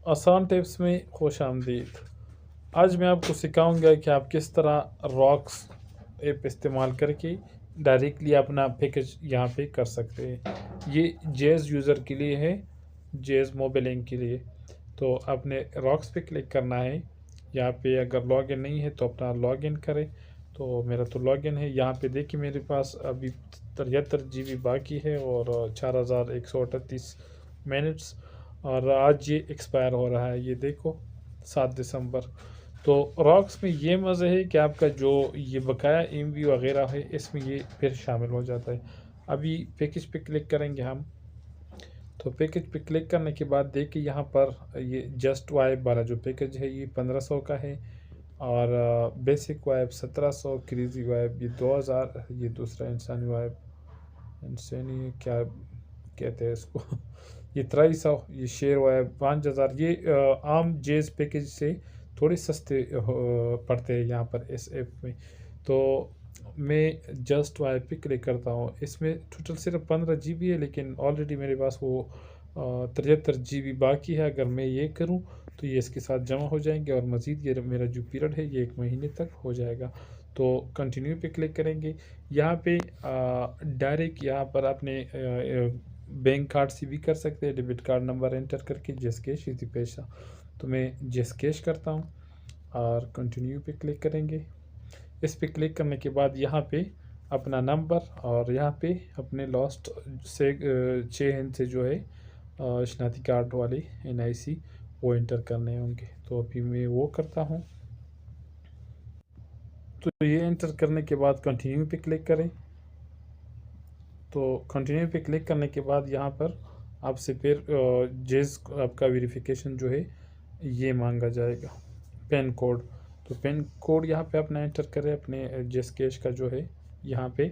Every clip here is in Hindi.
आसान टिप्स में खुश आमदीद। आज मैं आपको सिखाऊंगा कि आप किस तरह रॉक्स ऐप इस्तेमाल करके डायरेक्टली अपना पैकेज यहाँ पे कर सकते हैं। ये जेज़ यूज़र के लिए है, जेज़ मोबाइल के लिए। तो आपने रॉक्स पे क्लिक करना है। यहाँ पे अगर लॉगिन नहीं है तो अपना लॉगिन करें। तो मेरा तो लॉगिन है। यहाँ पे देखिए मेरे पास अभी 73 GB बाकी है और 4138 मिनट्स, और आज ये एक्सपायर हो रहा है, ये देखो 7 दिसंबर। तो रॉक्स में ये मज़े है कि आपका जो ये बकाया एमबी वगैरह है इसमें ये फिर शामिल हो जाता है। अभी पैकेज पे क्लिक करेंगे हम। तो पैकेज पे क्लिक करने के बाद देखिए यहाँ पर ये जस्ट वाइब वाला जो पैकेज है ये 1500 का है, और बेसिक वाइब 1700, क्रेजी वाइब ये 2000, ये दूसरा इंसानी वाइब, इंसानी क्या कहते हैं इसको ये 2300, ये शेयर वाइब 5000। ये आम जेज पैकेज से थोड़े सस्ते पड़ते हैं यहाँ पर इस ऐप में। तो मैं जस्ट वाइब पे क्लिक करता हूँ। इसमें टोटल सिर्फ 15 GB है, लेकिन ऑलरेडी मेरे पास वो 73 GB बाकी है। अगर मैं ये करूँ तो ये इसके साथ जमा हो जाएंगे, और मज़ीद ये मेरा जो पीरियड है ये 1 महीने तक हो जाएगा। तो कंटिन्यू पे क्लिक करेंगे। यहाँ पे डायरेक्ट यहाँ पर अपने बैंक कार्ड से भी कर सकते हैं, डेबिट कार्ड नंबर एंटर करके जैसकेश इसी पैसा। तो मैं जैसकेश करता हूँ और कंटिन्यू पे क्लिक करेंगे। इस पे क्लिक करने के बाद यहाँ पे अपना नंबर और यहाँ पे अपने लास्ट से 6 से जो है शनाती कार्ड वाले NIC वो एंटर करने होंगे। तो अभी मैं वो करता हूँ। तो ये एंटर करने के बाद कंटिन्यू पे क्लिक करें। तो कंटिन्यू पे क्लिक करने के बाद यहाँ पर आपसे फिर जेज आपका वेरिफिकेशन जो है ये मांगा जाएगा, पेन कोड। तो पेन कोड यहाँ पे अपना एंटर करें अपने जेस कैश का जो है यहाँ पे।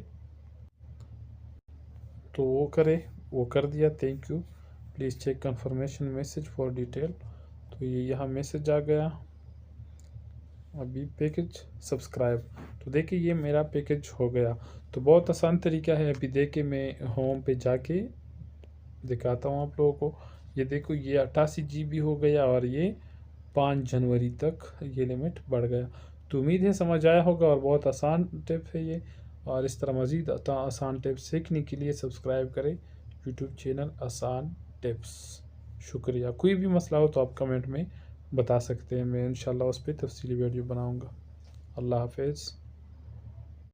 तो वो करें, वो कर दिया, thank you, please check confirmation message for detail. तो ये यहाँ मैसेज आ गया, अभी पैकेज सब्सक्राइब। तो देखिए ये मेरा पैकेज हो गया। तो बहुत आसान तरीका है। अभी देखिए मैं होम पे जाके दिखाता हूँ आप लोगों को। ये देखो ये 88 GB हो गया, और ये 5 जनवरी तक ये लिमिट बढ़ गया। तो उम्मीद है समझ आया होगा, और बहुत आसान टिप है ये। और इस तरह मज़ीद आसान टिप्स सीखने के लिए सब्सक्राइब करें यूट्यूब चैनल आसान टिप्स। शुक्रिया। कोई भी मसला हो तो आप कमेंट में बता सकते हैं, मैं इंशाल्लाह उस पर तफसीली वीडियो बनाऊँगा। अल्लाह हाफिज़।